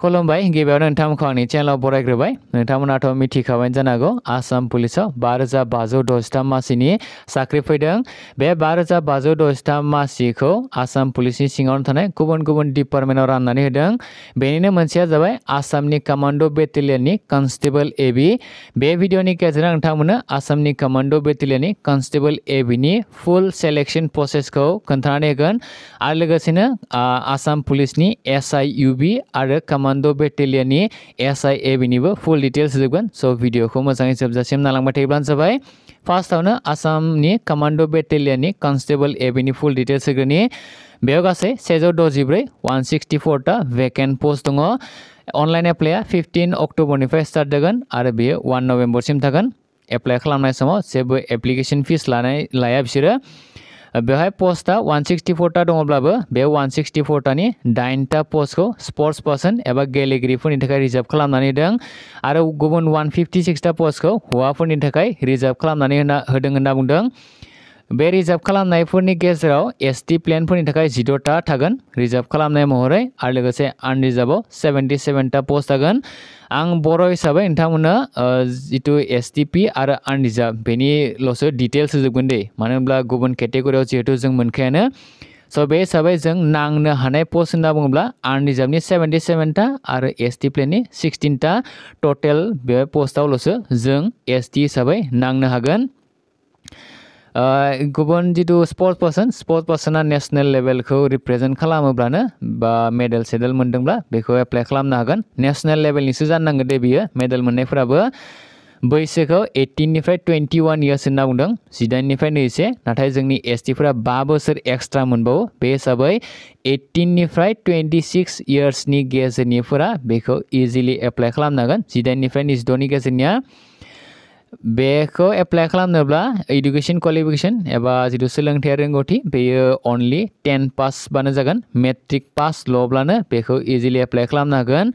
खुलुमबाय गिबियावनो नोंथांमोनखौ आंनि चेनेलाव बरायग्रोबाय नोंथांमोनाथ' मिथिखाबाय जानो हागौ आसाम पुलिसाव 5563 मासिनि साख्रि फैदों बे 5563 मासिखौ आसाम पुलिसनि सिङावनो थानाय गुबुन गुबुन डिपार्टमेन्टआव राननानै होदों बेनिनो मोनसेया जाबाय आसामनि कमान्डो बेटेलियननि कनस्टेबल एबि बे भिडिअनि गेजेरजों नोंथांमोननो आसामनि कमान्डो बेटेलियननि कनस्टेबल एबिनि फुल सेलेक्शन प्रसेसखौ खोन्थानानै होगोन आरो लोगोसेनो आसाम पुलिसनि SIUB आरो कमान्डो बेटेलियननि SIABनिबो फुल डिटेल्स होजोबगोन स' भिडिअखौ मोजाङै जोबजासिम नायलांबाय थायोब्लानो जाबाय फार्स्टआवनो आसामनि कमान्डो बेटेलियननि कनस्टेबल एबिनि फुल डिटेल्स होग्रोनि बेयाव गासै 164 टा वेकेन्ट पोस्ट दङ अनलाइन एप्लाइआ 15 अक्ट'बरनिफ्राय स्टार्ट जागोन आरो बेयो 1 नभेम्बरसिम थागोन एप्लाइ खालामनाय समाव जेबो एप्लिकेशन फिस लाया बिसोरो बेवहाय पोस्टआ 164 टा दङब्लाबो बे 164 टानि 9 टा पोस्टखौ स्पर्ट्स पार्सन एबा गेलेगिरिफोरनि थाखाय रिजार्भ खालामनानै होदों आरो गुबुन 156 टा पोस्टखौ हौवाफोरनि थाखाय रिजार्भ खालामनानै होदों होनना बुंदों बे रिजार्भ खालामनायफोरनि गेजेराव ST प्लेनफोरनि थाखाय 14 टा थागोन रिजार्भ खालामनाय महरै आरो लोगोसे आनरिजार्भआव 77 टा पोस्ट थागोन आं बर' हिसाबै नोंथांमोननो जितु STP आरो आनरिजार्भ बेनिल'सो डिटेल्स होजोबगोन दे मानो होनब्ला गुबुन केटेगरियाव जिहेतु जों मोनखायानो स' बे हिसाबै जों नांनो हानाय पोस्ट होनना बुङोब्ला आनरिजार्भनि 77 टा आरो ST प्लेननि 16 टा टटेल बे पोस्टआवल'सो जों ST हिसाबै नांनो हागोन गुबुन जितु स्पर्ट्स पार्सना नेशनेल लेभेलखौ रिप्रेजेन्ट खालामोब्लानो बा मेडेल सेडेल मोनदोंब्ला बेखौ एप्लाइ खालामनो हागोन नेशनेल लेभेलनिसो जानो नांगोन दे बियो मेडेल मोननायफोराबो बैसोखौ 18 निफ्राय 21 इयार्स होनना बुंदों 18 निफ्राय 21 नाथाय जोंनि STफोरा 5 बोसोर एक्सट्रा मोनबावो बे हिसाबै 18 निफ्राय 26 इयार्सनि गेजेरनिफोरा बेखौ इजिलि एप्लाइ खालामनो हागोन 18 निफ्राय 22 नि गेजेरनिया बेखौ एप्लाइ खालामनोब्ला एडुकेशन क्वालिफिकेशन एबा जितु सोलोंथायारि रोंगौथि बेयो अनलि 10 पास बानो जागोन मेट्रिक पास ल'ब्लानो बेखौ इजिलि एप्लाइ खालामनो हागोन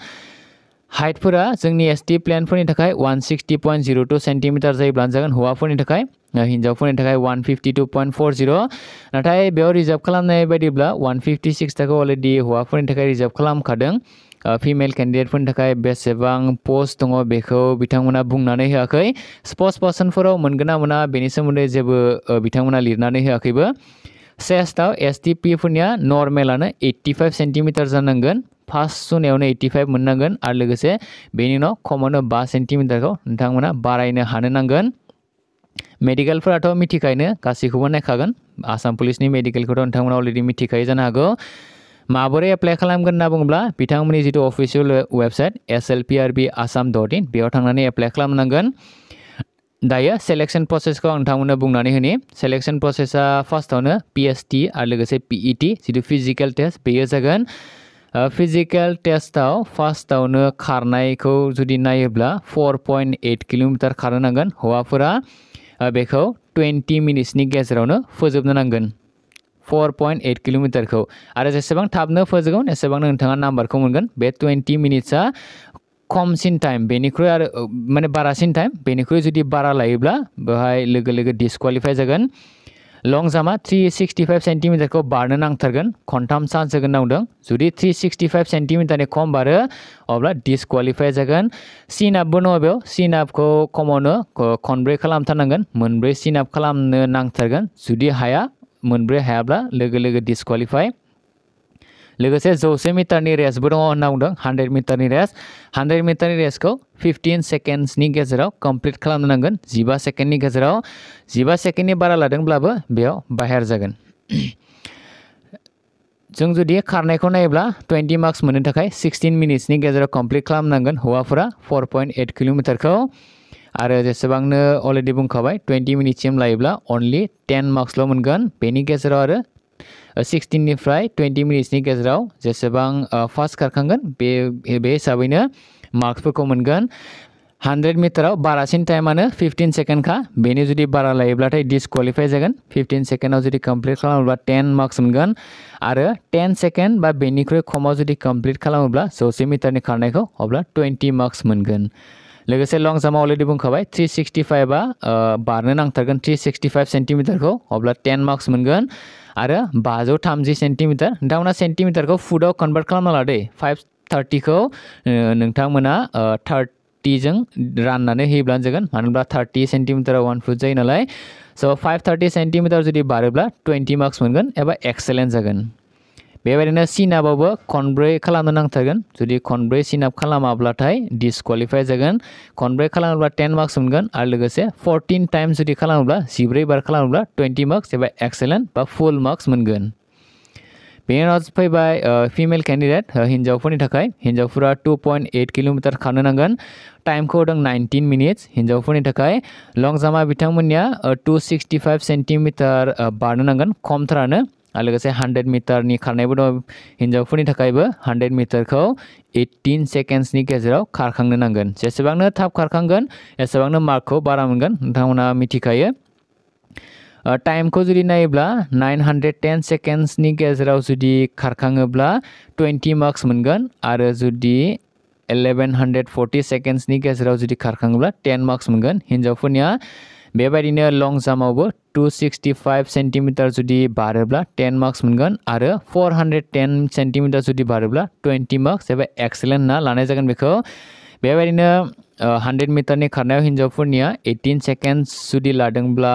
हाइटफोरा जोंनि ST प्लेनफोरनि थाखाय 160.02 सेन्टिमिटार जायोब्लानो जागोन हौवाफोरनि थाखाय हिन्जावफोरनि थाखाय 152.40 नाथाय बेयाव रिजार्भ खालामनाय बायदिब्ला 156 टाखौ अलरेडि हौवाफोरनि थाखाय रिजार्भ खालामखादों फिमेल केन्डिडेटफोरनि थाखाय बेसेबां पोस्ट दङ बेखौ बिथांमोना बुंनानै होआखै स्पर्ट्स पार्सनफोराव मोनगोन ना मोना बेनि सोमोन्दै जेबो बिथांमोना लिरनानै होआखैबो चेस्टआव STP फोरनिया नर्मेलानो 85 सेन्टिमिटार जानांगोन फार्स्ट सुनायावनो 85 मोननांगोन आरो लोगोसे बेनि उनाव खमावनो 5 सेन्टिमिटारखौ नोंथांमोना बारायनो हानो नांगोन मेडिकेलफोराथ' मिथिखायोनो गासैखौबो नायखागोन आसाम पुलिसनि मेडिकेलखौथ' नोंथांमोना अलरेडि मिथिखायो जानो हागौ माबोरै एप्लाइ खालामगोन होनना बुङोब्ला बिथांमोननि जितु अफिसियेल वेबसाइट slprbassam.in बेयाव थांनानै एप्लाइ खालामनांगोन दायो सेलेक्शन प्रसेसखौ आं नोंथांमोननो बुंनानै होनि सेलेक्शन प्रसेसा फार्स्टआवनो PST आरो लोगोसे PET जितु फिजिकेल टेस्ट बेयो जागोन फिजिकेल टेस्टआव फार्स्टआवनो खारनायखौ जुदि नायोब्ला 4.8 किल'मिटार खारनो नांगोन हौवाफोरा बेखौ 20 मिनिट्सनि गेजेरावनो फोजोबनो नांगोन 4.8 किल'मिटारखौ आरो जेसेबां थाबनो फोजोबगोन एसेबांनो नोंथाङा नाम्बारखौ मोनगोन बे 20 मिनिट्सआ खमसिन टाइम बेनिख्रुइ आरो माने बारासिन टाइम बेनिख्रुइ जुदि बारा लायोब्ला बेवहाय लोगो लोगो डिसक्वालिफाइ जागोन लं जाम्पआ 365 सेन्टिमिटारखौ बारनो नांथारगोन खनथाम चान्स होगोन होनना बुंदों जुदि 365 सेन्टिमिटारनि खम बारो अब्ला डिसक्वालिफाइ जागोन सिन आपबो दङ बेयाव सिन आपखौ खमावनो खनब्रै खालामथारनांगोन मोनब्रै सिन आप खालामनो नांथारगोन जुदि हाया मोनब्रै हायाब्ला लोगो लोगो डिसक्वालिफाइ लोगोसे 100 मिटारनि रेसबो दङ होनना बुंदों 100 मिटारनि रेस 100 मिटारनि रेसखौ 15 सेकेन्डसनि गेजेराव कमप्लिट खालामनो नांगोन 15 सेकेन्डनि गेजेराव 15 सेकेन्डनि बारा लादोंब्लाबो बेयाव बाहेर जागोन जों जुदि खारनायखौ नायोब्ला 20 मार्क्स मोननो थाखाय 16 मिनिट्सनि गेजेराव कमप्लिट खालामनांगोन हौवाफोरा 4.8 किल'मिटारखौ आरो जेसेबांनो अलरेडि बुंखाबाय 20 मिनिटसिम लायोब्ला अनलि 10 मार्क्सल' मोनगोन बेनि गेजेराव आरो 16 निफ्राय 20 मिनिट्सनि गेजेराव जेसेबां फास्ट खारखांगोन बे हिसाबैनो मार्क्सफोरखौ मोनगोन 100 मिटाराव बारासिन टाइमानो 15 सेकेन्डखा बेनि जुदि बारा लायोब्लाथाय डिसक्वालिफाइ जागोन 15 सेकेन्डआव जुदि कमप्लिट खालामोब्ला 10 मार्क्स मोनगोन आरो 10 सेकेन्ड बा बेनिख्रुइ खमाव जुदि कमप्लिट खालामोब्ला 100 मिटारनि खारनायखौ अब्ला 20 मार्क्स मोनगोन लोगोसे लं जाम्पआ अलरेडि बुंखाबाय 365आ बारनो नांथारगोन 365 सेन्टिमिटारखौ अब्ला 10 मार्क्स मोनगोन आरो 530 सेन्टिमिटार नोंथांमोना सेन्टिमिटारखौ फुटआव कन्भार्ट खालामना लादो 30 खौ नोंथांमोना 30 जों राननानै होयोब्लानो जागोन मानो होनब्ला 30 सेन्टिमिटाराव 1 फुट जायो नालाय स' 530 सेन्टिमिटार जुदि बारोब्ला 20 मार्क्स मोनगोन एबा एक्सेलेन्ट जागोन बेबायदिनो सिनाबावबो खनब्रै खालामनो नांथारगोन जुदि खनब्रै सिनाप खालामाब्लाथाय डिसक्वालिफाइ जागोन खनब्रै खालामोब्ला 10 मार्क्स मोनगोन आरो लोगोसे 14 टाइम्स जुदि खालामोब्ला 14 बार खालामोब्ला 20 मार्क्स एबा एक्सेलेन्ट बा फुल मार्क्स मोनगोन बेनि उनाव फैबाय फिमेल कैंडिडेट हिन्जावफोरनि थाखाय हिन्जावफोरा 2.8 किलोमिटार खारनो नांगोन टाइमखौ होदों 19 मिनिट्स हिन्जावफोरनि थाखाय लं जाम्पआ बिथांमोननिया 265 सेन्टिमिटार बारनो नांगोन खमथारानो आरो लोगोसे 100 मिटारनि खारनायबो दं हिन्जावफोरनि थाखायबो 100 मिटारखौ 18 सेकेन्ड्सनि गेजेराव खारखांनो नांगोन जेसेबांनो थाब खारखांगोन एसेबांनो मार्कखौ बारा मोनगोन नोंथांमोना मिथिखायो टाइमखौ जुदि नायोब्ला 910 सेकेन्ड्सनि गेजेराव जुदि खारखाङोब्ला 20 मार्क्स मोनगोन आरो जुदि 1140 सेकेन्ड्सनि गेजेराव जुदि खारखाङोब्ला 10 मार्क्स मोनगोन हिन्जावफोरनिया बेबायदिनो लं जाम्पआवबो 265 सेन्टिमिटार जुदि बारोब्ला 10 मार्क्स मोनगोन आरो 410 सेन्टिमिटार जुदि बारोब्ला 20 मार्क्स एबा एक्सेलेन्ट ना लानाय जागोन बेखौ बेबायदिनो 100 मिटारनि खारनायाव हिन्जावफोरनिया 18 सेकेन्ड्स जुदि लादोंब्ला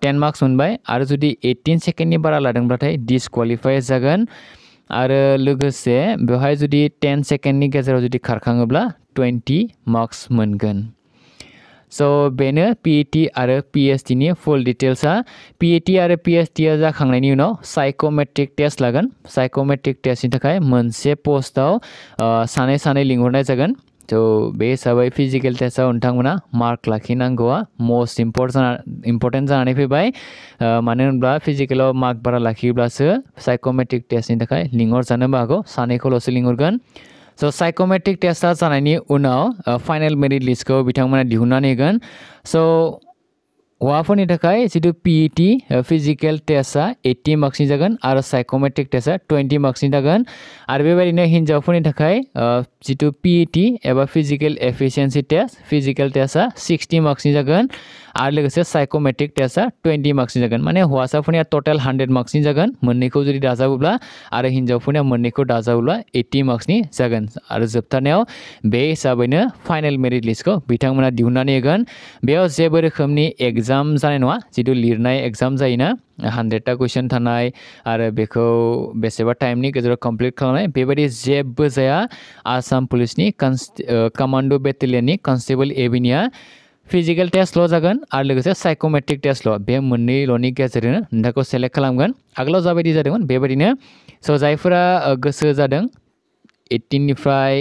10 मार्क्स मोनबाय आरो जुदि 18 सेकेन्डनि बारा लादोंब्लाथाय डिसक्वालिफाइ जागोन आरो लोगोसे बेवहाय जुदि 10 सेकेन्डनि गेजेराव जुदि खारखाङोब्ला 20 मार्क्स मोनगोन स' बेनो PET आरो PST नि फुल डिटेल्सआ PET आरो PST आ जाखांनायनि उनाव साइकोमेट्रिक टेस्ट लागोन साइकोमेट्रिक टेस्टनि थाखाय मोनसे पोस्टआव सानै लिंहरनाय जागोन थ' बे हिसाबै फिजिकेल टेस्टआव नोंथांमोना मार्क लाखिनांगौआ मस्ट इम्परटेन्ट जानानै फैबाय मानो होनब्ला फिजिकेलाव मार्क बारा लाखियोब्लासो साइकोमेट्रिक टेस्टनि थाखाय लिंहरजानोबो हागौ सानैखौल'सो लिंहरगोन स' साइकोमेट्रिक टेस्टआ जानायनि उनाव फाइनेल मेरिट लिस्टखौ बिथांमोना दिहुननानै होगोन स' हौवाफोरनि थाखाय जिथु PET फिजिकेल टेस्टआ 80 मार्क्सनि जागोन आरो साइकोमेट्रिक टेस्टआ 20 मार्क्सनि जागोन आरो बेबायदिनो हिन्जावफोरनि थाखाय जिथु PET एबा फिजिकेल एफिसियेन्सि टेस्ट फिजिकेल टेस्टआ 60 मार्क्सनि जागोन आरो लोगोसे साइकोमेट्रिक टेस्टआ 20 मार्क्सनि जागोन माने हौवासाफोरनिया टटेल 100 मार्क्सनि जागोन मोननैखौ जुदि दाजाबोब्ला आरो हिन्जावफोरनिया मोननैखौ दाजाबोब्ला 80 मार्क्सनि जागोन आरो जोबथारनायाव बे हिसाबैनो फाइनेल मेरिट लिस्टखौ बिथांमोना दिहुननानै होगोन बेयाव जेबो रोखोमनि एग्जाम जानाय नङा जिथु लिरनाय एग्जाम जायोना 100टा कुइसन थानाय आरो बेखौ बेसेबा टाइमनि गेजेराव कमप्लिट खालामनाय बेबायदि जेबो जाया आसाम पुलिसनि कमान्डो बेटेलियननि कनस्टेबल एबिनिया फिजिकेल टेस्टल' जागोन आरो लोगोसे साइकोमेट्रिक टेस्टल' बे मोननैल'नि गेजेरजोंनो नोंथांखौ सेलेक्ट खालामगोन आगोलाव जाबायदि जादोंमोन बेबायदिनो स' जायफोरा गोसो जादों 18निफ्राय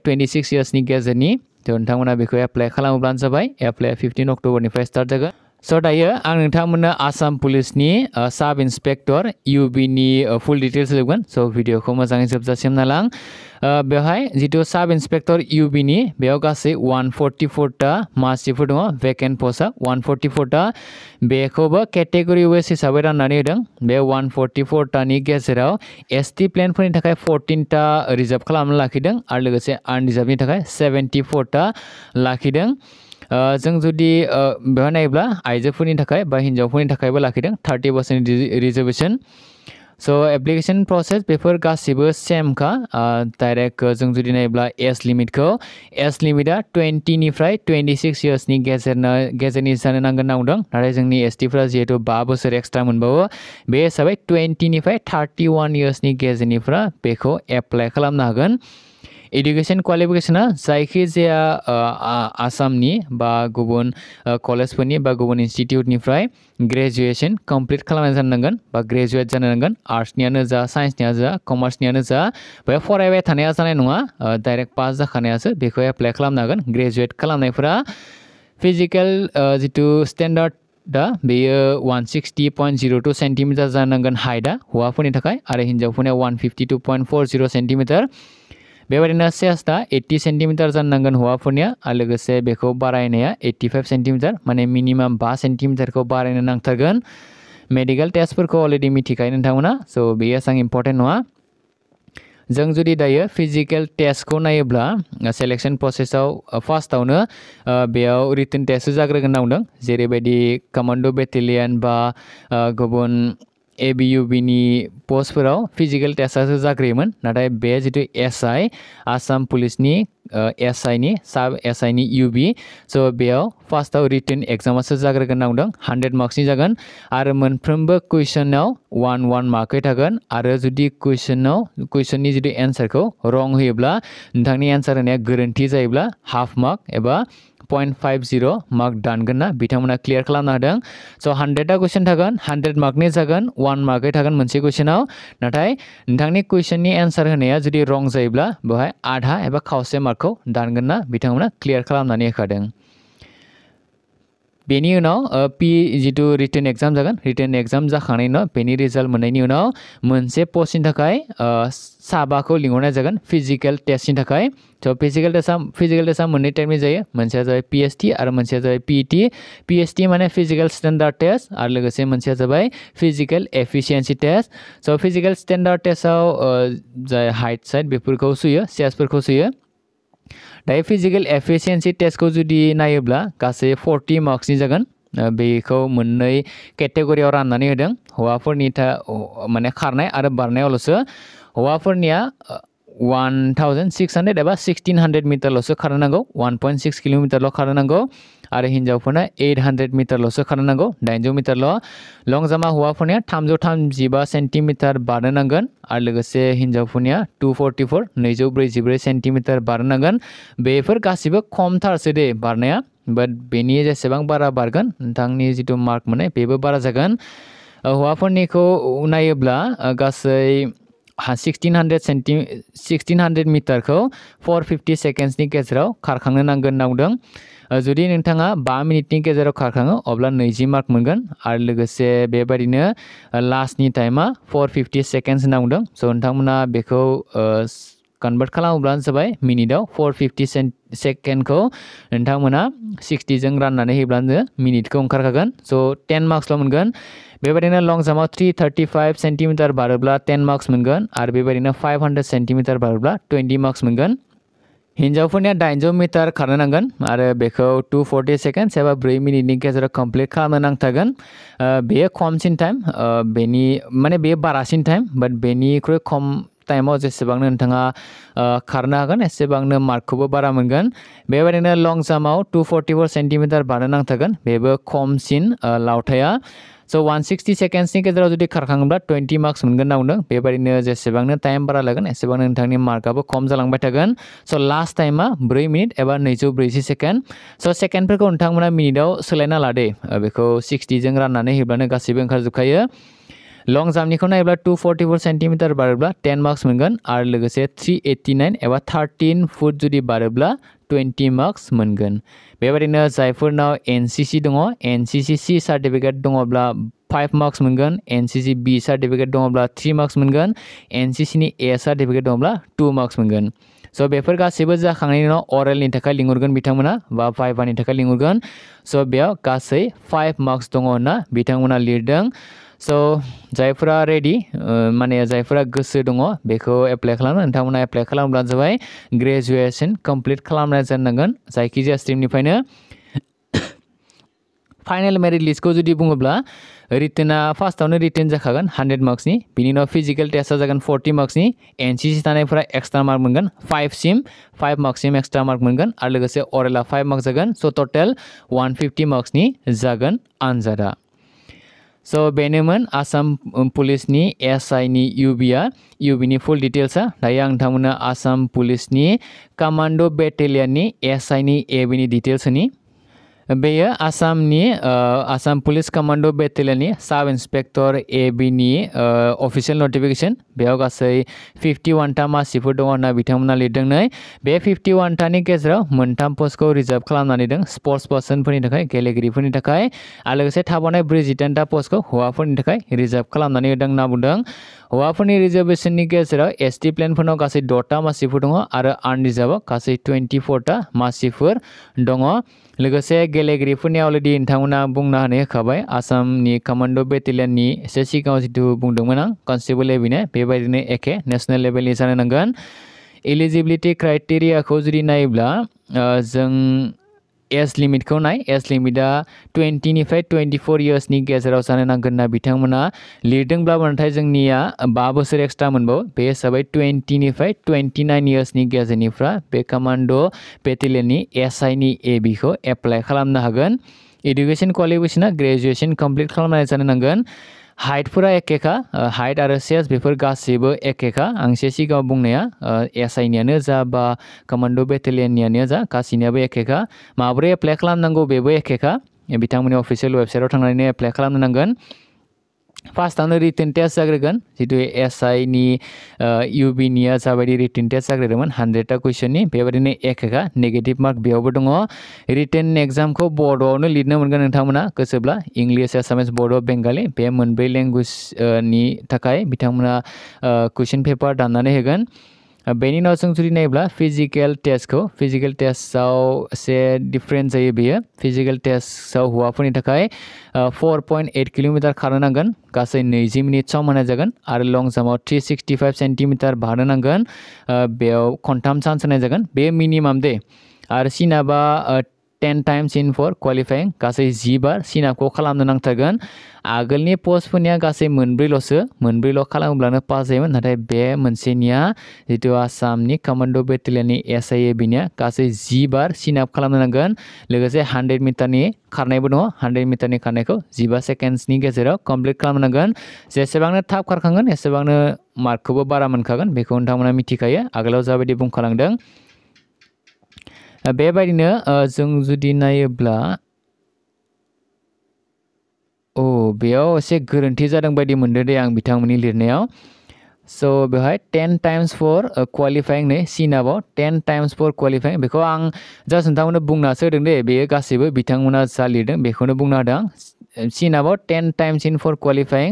26 इयार्सनि गेजेरनि नोंथांमोना बेखौ एप्लाइ खालामोब्लानो जाबाय एप्लाइआ 15 अक्ट'बरनिफ्राय स्टार्ट जागोन स' दायो आं नोंथांमोननो आसाम पुलिसनि साब इन्सपेक्टर UBनि फुल डिटेल्स होगोन स' भिडिअखौ मोजाङै जोबजासिम नालां बेवहाय जिथु साब इन्सपेक्टर UBनि बेयाव गासै 144टा मासिफोर दङ भेकेन्ट पस्टआ 144टा बेखौबो केटेगरि वाइज हिसाबै राननानै होदों बे 144टानि गेजेराव ST प्लेनफोरनि थाखाय 14टा रिजार्भ खालामना लाखिदों आरो लोगोसे आनरिजार्भनि थाखाय 74टा लाखिदों जों जुदि बेवहाय नायोब्ला आइजोफोरनि थाखाय बा हिन्जावफोरनि थाखायबो लाखिदों 30% रिजार्भेसन स' एप्लिकेशन प्रसेस बेफोर गासिबो सेमखा डाइरेक्ट जों जुदि नायोब्ला एज लिमिटखौ एज लिमिटआ 20निफ्राय 26 इयार्सनि गेजेरनि जानो नांगोन होनना बुंदों नाथाय जोंनि STफोरा जिहेतु 5 बोसोर एक्सट्रा मोनबावो बे हिसाबै 20निफ्राय 31 इयार्सनि गेजेरनिफ्रा बेखौ एप्लाइ खालामनो हागोन एडुकेशन क्वालिफिकेशना जायखिजाया आसामनि बा गुबुन कलेजफोरनि बा गुबुन इन्स्टिटिउटनिफ्राय ग्रेजुएशन कमप्लिट खालामनाय जानो नांगोन बा ग्रेजुवेट जानो नांगोन आर्ट्सनियानो जा साइन्सनियानो जा कमार्सनियानो जा बेयाव फरायबाय थानाया जानाय नङा डाइरेक्ट पास जाखानायासो बेखौ एप्लाइ खालामनो हागोन ग्रेजुवेट खालामनायफोरा फिजिकेल जिथु स्टेन्डार्ड दा बेयो 160.02 सेन्टिमिटार जानांगोन हाइटआ हौवाफोरनि थाखाय आरो हिन्जावफोरनिया 152.40 सेन्टिमिटार बेबायदिनो चेस्टआ 80 सेन्टिमिटार जानो नांगोन हौवाफोरनिया आरो लोगोसे बेखौ बारायनाया 85 सेन्टिमिटार माने मिनिमाम 5 सेन्टिमिटारखौ बारायनो नांथारगोन मेडिकेल टेस्टफोरखौ अलरेडि मिथिखायो नोंथांमोना स' बेयो एसां इम्परटेन्ट नङा जों जुदि दायो फिजिकेल टेस्टखौ नायोब्ला सेलेक्शन प्रसेसआव फार्स्टआवनो बेयाव रिटन टेस्ट जाग्रोगोन होनना बुंदों जेरैबायदि कमान्डो बेटेलियन बा गुबुन ABUB नि पोस्टफोराव फिजिकल टेस्टआसो जाग्रोयोमोन नाथाय बे जितु SI आसाम पुलिसनि SI नि साब SI नि UB स' बेयाव फार्स्टआव रिटेन एग्जामासो जाग्रोगोन नांदों 100 मार्क्सनि जागोन आरो मोनफ्रोमबो कुइसनाव 1 मार्कै थागोन आरो जुदि कुइसननि जुदि एन्सारखौ रं होयोब्ला नोंथांनि एन्सार होनाया गोरोन्थि जायोब्ला हाफ मार्क एबा 0.50 मार्क दानगोन ना बिथांमोना क्लियार खालामना होदों स' 100टा कुइसन थागोन 100 मार्कनि जागोन 1 मार्कै थागोन मोनसे कुइसनाव नाथाय नोंथांनि कुइसननि एन्सार होनाया जुदि रं जायोब्ला बेवहाय आधा एबा खावसे मार्कखौ दानगोन ना बिथांमोना क्लियार खालामनानै होखादों बेनि उनाव पि जितु रिटेन एग्जाम जागोन रिटेन एग्जाम जाखांनायनि उनाव बेनि रिजाल्ट मोननायनि उनाव मोनसे पस्टनि थाखाय साबाखौ लिंहरनाय जागोन फिजिकेल टेस्टनि थाखाय स' फिजिकेल टेस्टआ मोननै टाइपनि जायो मोनसेया जाबाय PST आरो मोनसेया जाबाय PET PST माने फिजिकेल स्टेन्डार्ड टेस्ट आरो लोगोसे मोनसेया जाबाय फिजिकेल एफिसियेन्सि टेस्ट स' फिजिकेल स्टेन्डार्ड टेस्टआव जाय हाइट साइट बेफोरखौ सुयो चेस्टफोरखौ सुयो दायो फिजिकेल एफिसियेन्सि टेस्टखौ जुदि नायोब्ला गासै 40 मार्क्सनि जागोन बेखौ मोननै केटेगरियाव राननानै होदों हौवाफोरनि माने खारनाय आरो बारनायावल'सो हौवाफोरनिया 1600 एबा 1600 मिटारल'सो खारनो नांगौ 1.6 किल'मिटारल' खारनो नांगौ आरो हिन्जावफोरना 800 मिटारल'सो खारनो नांगौ 800 मिटारल' लं जाम्पआ हौवाफोरनिया 335 सेन्टिमिटार बारनो नांगोन आरो लोगोसे हिन्जावफोरनिया 244 सेन्टिमिटार बारनो नांगोन बेफोर गासिबो खमथारसो दे बारनाया बाट बेनि जेसेबां बारा बारगोन नोंथांनि जितु मार्क मोननाय बेबो बारा जागोन हौवाफोरनिखौ नायोब्ला गासै 1600 मिटारखौ 450 सेकेन्डसनि गेजेराव खारखांनो नांगोन नांदों जुदि नोंथाङा 5 मिनिटनि गेजेराव खारखाङो अब्ला 20 मार्क मोनगोन आरो लोगोसे बेबायदिनो लास्टनि टाइमा 450 सेकेन्डस नांदों स' नोंथांमोना बेखौ कन्भार्ट खालामोब्लानो जाबाय मिनिटआव 450 सेकेन्डखौ नोंथांमोना 60 जों राननानै होयोब्लानो मिनिटखौ ओंखारखागोन स' 10 मार्क्सल' मोनगोन बेबायदिनो लं जाम्पआव 335 सेन्टिमिटार बारोब्ला 10 मार्क्स मोनगोन आरो बेबायदिनो 500 सेन्टिमिटार बारोब्ला 20 मार्क्स मोनगोन हिन्जावफोरनिया 800 मिटार खारनो नांगोन आरो बेखौ 240 सेकेन्डस एबा 4 मिनिटनि गेजेराव कमप्लिट खालामनो नांथारगोन बेयो खमसिन टाइम बेनि माने बेयो बारासिन टाइम बाट बेनिख्रुइ खम टाइमाव जेसेबांनो नोंथाङा खारनो हागोन एसेबांनो मार्कखौबो बारा मोनगोन बेबायदिनो लं जाम्पआव 244 सेन्टिमिटार बारनो नांथारगोन बेबो खमसिन लावथाया स' 160 सेकेन्डसनि गेजेराव जुदि खारखाङोब्ला 20 मार्क्स मोनगोन नांदों बेबायदिनो जेसेबांनो टाइम बारा लागोन एसेबांनो नोंथांनि मार्कआबो खम जालांबाय थागोन स' लास्ट टाइमा 4 मिनिट एबा 240 सेकेन्ड स' सेकेन्डफोरखौ नोंथांमोना मिनिटआव सोलायना लादे बेखौ 60 जों राननानै होब्लानो गासैबो ओंखारजोबखायो लं जाम्पनिखौ नायोब्ला 244 सेन्टिमिटार बारोब्ला 10 मार्क्स मोनगोन आरो लोगोसे 389 एबा 13 फुट जुदि बारोब्ला 20 मार्क्स मोनगोन बेबायदिनो जायफोरनाव NCC दङ NCC C सार्टिफिकेट दङब्ला 5 मार्क्स मोनगोन NCC B सार्टिफिकेट दङब्ला 3 मार्क्स मोनगोन NCC नि A सार्टिफिकेट दङब्ला 2 मार्क्स मोनगोन स' बेफोर गासैबो जाखांनायनि उनाव अरेलनि थाखाय लिंहरगोन बिथांमोना बा भाइभानि थाखाय लिंहरगोन स' बेयाव गासै 5 मार्क्स दङ होनना बिथांमोना लिरदों स' जायफोरा रेडि माने जायफोरा गोसो दङ बेखौ एप्लाइ खालामनो नोंथांमोना एप्लाइ खालामब्लानो जाबाय ग्रेजुवेसन कमप्लिट खालामनाय जानांगोन जायखिजाया स्ट्रिमनिफ्रायनो फाइनेल मेरिट लिस्टखौ जुदि बुङोब्ला रिटेना फार्स्टआवनो रिटेन जाखागोन 100 मार्क्सनि बिनि उनाव फिजिकेल टेस्टआ जागोन 40 मार्क्सनि NCC थानायफोरा एक्सट्रा मार्क मोनगोन 5 मार्क्ससिम एक्सट्रा मार्क मोनगोन आरो लोगोसे अरेला 5 मार्क्स जागोन स' टटेल 150 मार्क्सनि जागोन आनजादा स' बेनोमोन आसाम पुलिसनि SI नि UB नि फुल डिटेल्सआ दायो आं नोंथांमोननो आसाम पुलिसनि कमान्डो बेटेलियननि SI नि AB नि डिटेल्स होनि बेयो आसाम पुलिस कमान्डो बेटेलियननि साब इन्सपेक्टर AB नि अफिसियेल नटिफिकेसन बेयाव गासै 51टा मासिफोर दङ होनना बिथांमोना लिरदों बे 51टानि गेजेराव मोनथाम पस्टखौ रिजार्भ खालामनानै दों स्पर्ट्स पार्सनफोरनि थाखाय गेलेगिरिफोरनि थाखाय आरो लोगोसे थाबावनाय 43टा पस्टखौ हौवाफोरनि थाखाय रिजार्भ खालामनानै होदों होनना बुंदों हौवाफोरनि रिजार्भेशननि गेजेराव ST प्लेनफोरनाव गासै 6टा मासिफोर दङ आरो आनरिजार्भआव गासै 24टा मासिफोर दङ लोगोसे गेलेगिरिफोरनि अलरेडि नोंथांमोना बुंना होखाबाय आसामनि कमान्डो बेटेलियननि एसे सिगाङाव जितु बुंदोंमोन आं कनस्टेबल लेभेलनि बेबायदिनो एखे नेशनेल लेभेलनि जानो नांगोन एलिजिबिलिटि क्राइटेरियाखौ जुदि नायोब्ला जों एज लिमिटखौ नाय एज लिमिटआ 20 निफ्राय 24 इयार्सनि गेजेराव जानो नांगोन ना बिथांमोना लिरदोंब्लाबो नाथाय जोंनिया 5 बोसोर एक्सट्रा मोनबावो बे हिसाबै 20 निफ्राय 29 इयार्सनि गेजेरनिफ्राय बे कमान्ड' बेटेलियननि SI नि AB खौ एप्लाइ खालामनो हागोन एडुकेशन क्वालिफिकेशना ग्रेजुएशन कमप्लिट खालामनाय जानो नांगोन हाइटफोरा एखेखा हाइट आरो सेस बेफोर गासैबो एखेखा आं एसे सिगाङाव बुंनाया SI नियानो जा बा कमान्ड' बेटेलियननियानो जा गासैनियाबो एखेखा माबोरै एप्लाइ खालामनांगौ बेबो एखेखा बिथांमोननि अफिसियेल वेबसाइटआव थांनानै एप्लाइ खालामनो नांगोन फार्स्टआवनो रिटेन टेस्ट जाग्रोगोन जितु SI नि UB निया जाबायदि रिटेन टेस्ट जाग्रोदोंमोन 100टा कुइसननि बेबायदिनो एखेखा नेगेटिभ मार्क बेयावबो दङ रिटेन एग्जामखौ बड'आवनो लिरनो मोनगोन नोंथांमोना गोसोब्ला इंलिश एसामिस बड' बेंगलि बे मोनब्रै लेंगुवेज नि थाखाय बिथांमोना कुइसन पेपार दाननानै होगोन बेनि उनाव जों जुदि नायोब्ला फिजिकेल टेस्टआव एसे डिफरेन्ट जायो बेयो फिजिकेल टेस्टआव हौवाफोरनि थाखाय 4.8 किल'मिटार खारनो नांगोन गासै 20 मिनिट सम होनाय जागोन आरो लं जाम्पआव 365 सेन्टिमिटार बारनो नांगोन बेयाव खनथाम चान्स होनाय जागोन बे मिनिमाम दे आरो सिनाबा 10 टाइम्स इन फर क्वालिफाइं गासै 10 बार सिनापखौ खालामनो नांथारगोन आगोलनि पस्टफोरनिया गासै मोनब्रैल' खालामोब्लानो पास जायोमोन नाथाय बे मोनसेनिया जितु आसामनि कमान्ड' बेटेलियननि SIAB निया गासै 10 बार सिनाप खालामनो नांगोन लोगोसे 100 मिटारनि खारनायबो दङ 100 मिटारनि खारनायखौ 15 सेकेन्डसनि गेजेराव कमप्लिट खालामनो नांगोन जेसेबांनो थाब खारखांगोन एसेबांनो मार्कखौबो बारा मोनखागोन बेखौ नोंथांमोना मिथिखायो आगोलाव जाबायदि बुंखालांदों बेबायदिनो जों जुदि नायोब्ला बेयाव एसे गोरोन्थि जादों बायदि मोनदों दे आं बिथांमोननि लिरनायाव स' बेवहाय 10 टाइम्स फर क्वालिफाइं नै सिनाबाव 10 टाइम्स फर क्वालिफाइं बेखौ आं जास्ट नोंथांमोननो बुंनासो होदों दे बेयो गासैबो बिथांमोना जा लिरदों बेखौनो बुंना होदों आं सिनाबाव 10 टाइम्स इन फर क्वालिफाइं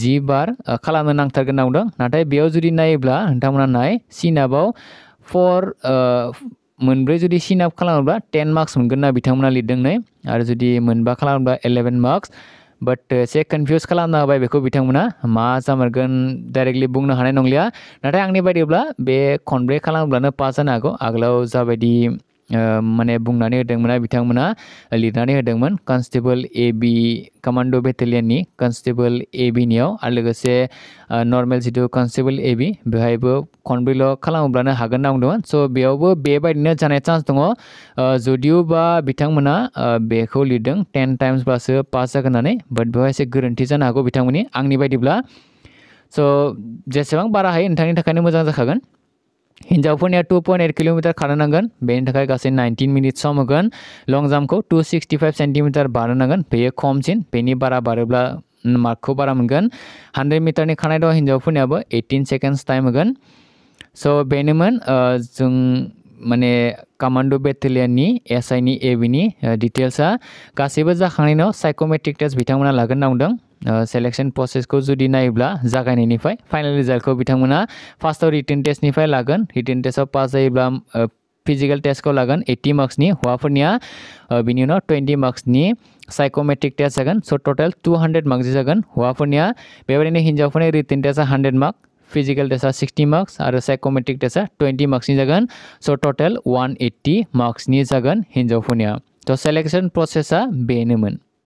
10 बार खालामनो नांथारगोन नांदों नाथाय बेयाव जुदि नायोब्ला नोंथांमोना नाय सिनाबाव मोनब्रै जुदि सिनाप खालामोब्ला 10 मार्क्स मोनगोन ना बिथांमोना लिरदों नै आरो जुदि मोनबा खालामोब्ला 11 मार्क्स बाट एसे कनफिउज खालामना होबाय बेखौ बिथांमोना मा जामारगोन डाइरेक्टलि बुंनो हानाय नंलिया नाथाय आंनि बायदिब्ला बे खनब्रै खालामोब्लानो पास जानो हागौ आगोलाव जाबायदि माने बुंनानै होदोंमोन बिथांमोना लिरनानै होदोंमोन कनस्टेबल AB कमान्ड' बेटेलियननि कनस्टेबल AB नियाव आरो लोगोसे नर्मेल जितु कनस्टेबल AB बेवहायबो खनब्रैल' खालामोब्लानो हागोन होनना बुंदोंमोन स' बेयावबो बेबायदिनो जानाय चान्स दङ जुदिअ'बा बिथांमोना बेखौ लिरदों 10 टाइम्सबासो पास जागोन होननानै बाट बेवहाय एसे गोरोन्थि जानो हागौ बिथांमोननि आंनि बायदिब्ला स' जेसेबां बारा हायो नोंथांनि थाखायनो मोजां जाखागोन हिन्जावफोरनिया 2.8 किल'मिटार खारनो नांगोन बेनि थाखाय गासै 19 मिनिट सम होगोन लं जाम्पखौ 265 सेन्टिमिटार बारनो नांगोन बेयो खमसिन बेनि बारा बारोब्ला मार्कखौ बारा मोनगोन 100 मिटारनि खारनाय दं हिन्जावफोरनियाबो 18 सेकेन्डस टाइम होगोन स' बेनोमोन जों माने कमान्ड' बेटेलियननि SI नि AB नि डिटेल्सआ गासैबो जाखांनायनि उनाव साइकोमेट्रिक टेस्ट बिथांमोना लागोन होनना बुंदों सेलेक्शन प्रसेसखौ जुदि नायोब्ला जागायनायनिफ्राय फाइनाल रिजाल्टखौ बिथांमोना फार्स्टआव रिटेन टेस्टनिफ्राय लागोन रिटेन टेस्टआव पास जायोब्ला फिजिकल टेस्टखौ लागोन 80 मार्क्सनि हौवाफोरनिया बिनि उनाव 20 मार्क्सनि साइकोमेट्रिक टेस्ट जागोन स' टटेल 200 मार्क्स जागोन हौवाफोरनिया बेबायदिनो हिन्जावफोरनि रिटेन टेस्टआ 100 मार्क फिजिकल टेस्टआ 60 मार्क्स आरो साइकोमेट्रिक टेस्टआ 20 मार्क्सनि जागोन स' टटेल 180 मार्क्सनि जागोन हिन्जावफोरनिया थ' सेलेक्शन प्रसेसआ बेनोमोन